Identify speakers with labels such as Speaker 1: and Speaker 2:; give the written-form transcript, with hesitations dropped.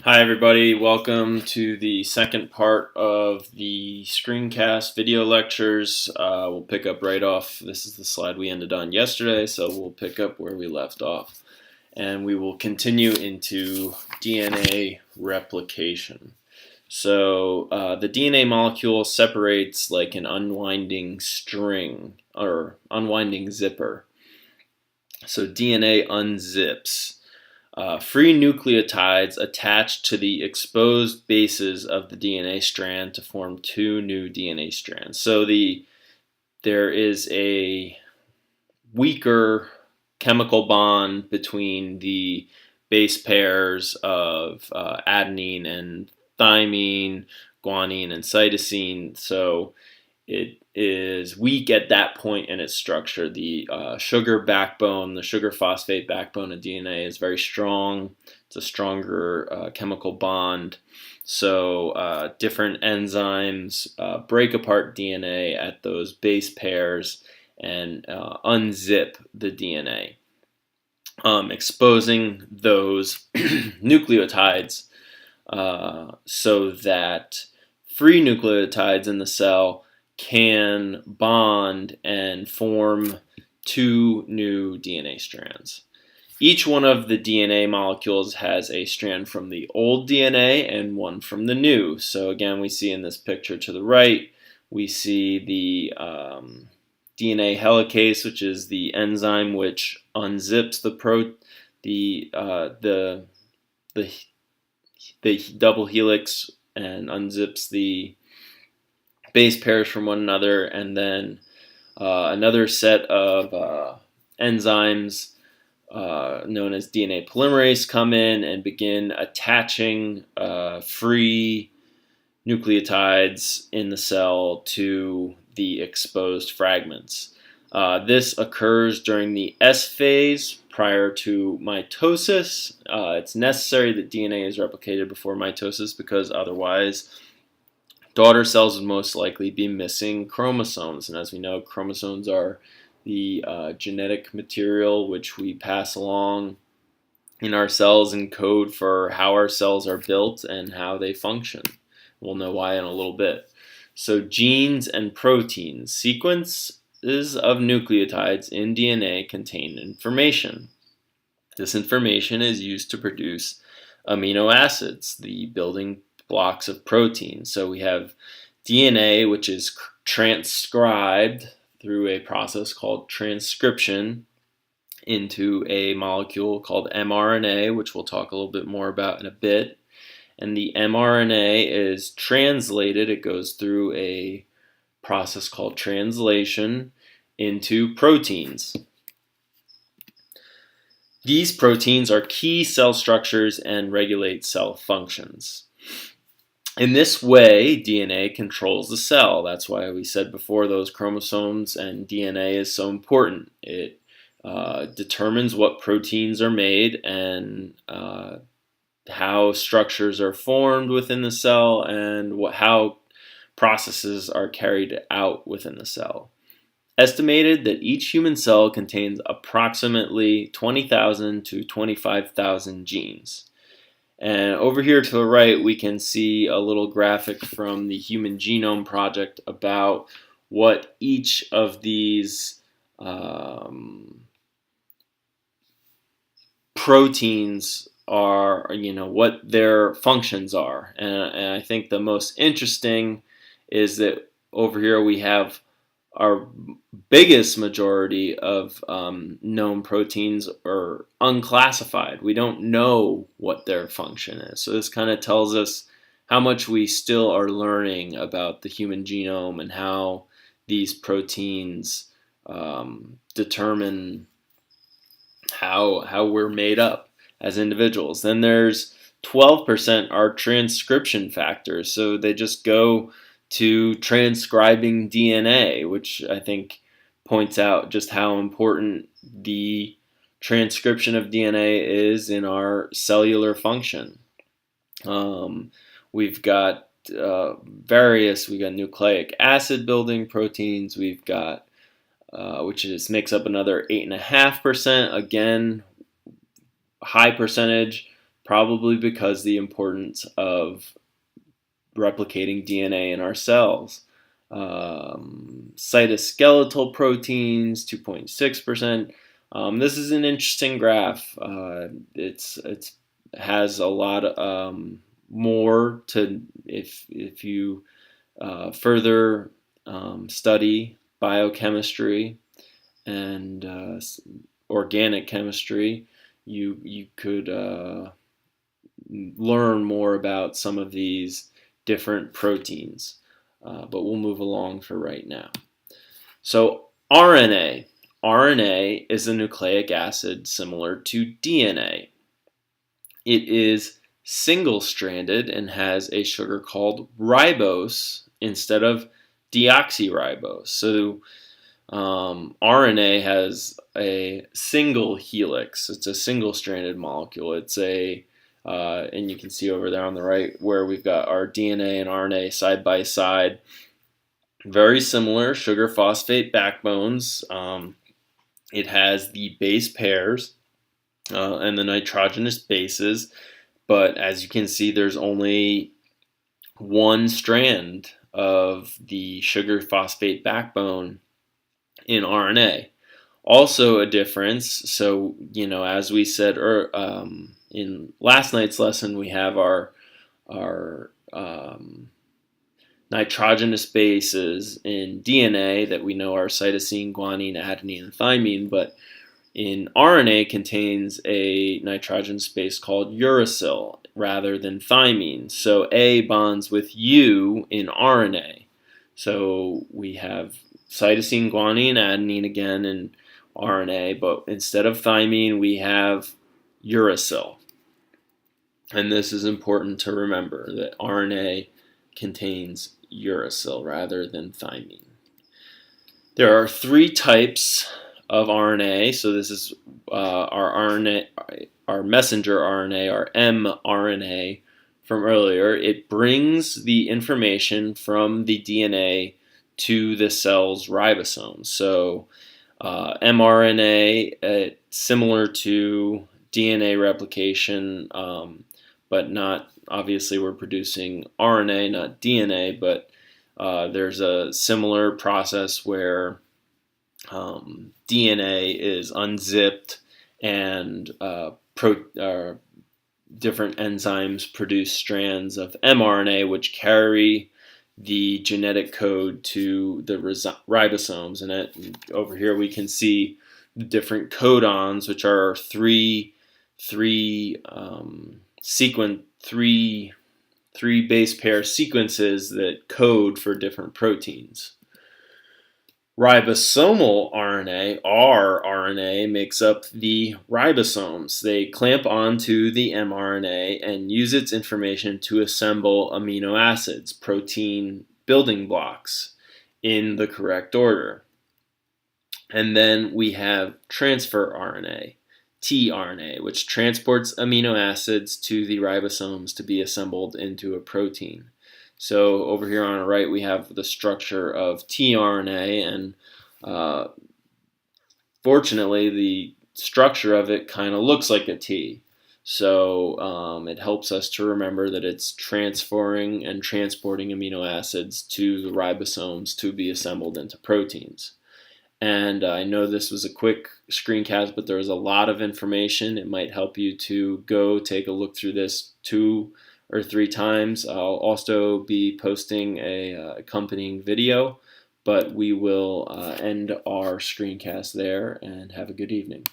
Speaker 1: Hi everybody, welcome to the second part of the screencast video lectures. We'll pick up right off. This is the slide we ended on yesterday, so we'll pick up where we left off. And we will continue into DNA replication. So the DNA molecule separates like an unwinding string or unwinding zipper. So DNA unzips. Free nucleotides attach to the exposed bases of the DNA strand to form two new DNA strands. So there is a weaker chemical bond between the base pairs of adenine and thymine, guanine and cytosine. So it is weak at that point in its structure. The sugar backbone, the sugar phosphate backbone of DNA is very strong. It's a stronger chemical bond. So different enzymes break apart DNA at those base pairs and unzip the DNA, exposing those nucleotides so that free nucleotides in the cell can bond and form two new DNA strands. Each one of the DNA molecules has a strand from the old DNA and one from the new. So again, we see in this picture to the right, we see the DNA helicase, which is the enzyme which unzips the double helix and unzips the base pairs from one another, and then another set of enzymes known as DNA polymerase come in and begin attaching free nucleotides in the cell to the exposed fragments. This occurs during the S phase prior to mitosis. It's necessary that DNA is replicated before mitosis because otherwise daughter cells would most likely be missing chromosomes. And as we know, chromosomes are the genetic material which we pass along in our cells and code for how our cells are built and how they function. We'll know why in a little bit. So genes and proteins, sequences of nucleotides in DNA contain information. This information is used to produce amino acids, the building blocks of proteins. So we have DNA, which is transcribed through a process called transcription into a molecule called mRNA, which we'll talk a little bit more about in a bit. And the mRNA is translated, it goes through a process called translation into proteins. These proteins are key cell structures and regulate cell functions. In this way, DNA controls the cell. That's why we said before those chromosomes and DNA is so important. It determines what proteins are made and how structures are formed within the cell and how processes are carried out within the cell. Estimated that each human cell contains approximately 20,000 to 25,000 genes. And over here to the right, we can see a little graphic from the Human Genome Project about what each of these proteins are, what their functions are. And I think the most interesting is that over here we have our biggest majority of known proteins are unclassified. We don't know what their function is. So this kind of tells us how much we still are learning about the human genome and how these proteins determine how we're made up as individuals. Then there's 12% are transcription factors. So they just go to transcribing DNA, which I think points out just how important the transcription of DNA is in our cellular function. We've got we got nucleic acid building proteins, we've got which makes up another 8.5%, again, high percentage probably because the importance of replicating DNA in our cells. Cytoskeletal proteins, 2.6%. This is an interesting graph. It's has a lot more to if you further study biochemistry and organic chemistry, you could learn more about some of these different proteins. But we'll move along for right now. So RNA. RNA is a nucleic acid similar to DNA. It is single-stranded and has a sugar called ribose instead of deoxyribose. So RNA has a single helix. It's a single-stranded molecule. It's and you can see over there on the right where we've got our DNA and RNA side by side. Very similar sugar phosphate backbones. It has the base pairs and the nitrogenous bases, but as you can see, there's only one strand of the sugar phosphate backbone in RNA. Also a difference, so as we said in last night's lesson, we have our nitrogenous bases in DNA that we know are cytosine, guanine, adenine, and thymine, but in RNA contains a nitrogenous base called uracil rather than thymine. So A bonds with U in RNA. So we have cytosine, guanine, adenine again in RNA, but instead of thymine, we have uracil. And this is important to remember, that RNA contains uracil rather than thymine. There are 3 types of RNA. So this is our RNA, our messenger RNA, our mRNA from earlier. It brings the information from the DNA to the cell's ribosomes. So mRNA, similar to DNA replication, but not, obviously we're producing RNA, not DNA, but there's a similar process where DNA is unzipped and different enzymes produce strands of mRNA which carry the genetic code to the ribosomes. And over here we can see the different codons, which are three base pair sequences that code for different proteins. Ribosomal RNA, rRNA, makes up the ribosomes. They clamp onto the mRNA and use its information to assemble amino acids, protein building blocks, in the correct order. And then we have transfer RNA, tRNA, which transports amino acids to the ribosomes to be assembled into a protein. So over here on the right, we have the structure of tRNA, and fortunately, the structure of it kind of looks like a T. So it helps us to remember that it's transferring and transporting amino acids to the ribosomes to be assembled into proteins. And I know this was a quick screencast, but there's a lot of information. It might help you to go take a look through this 2 or 3 times. I'll also be posting a accompanying video, but we will end our screencast there, and have a good evening.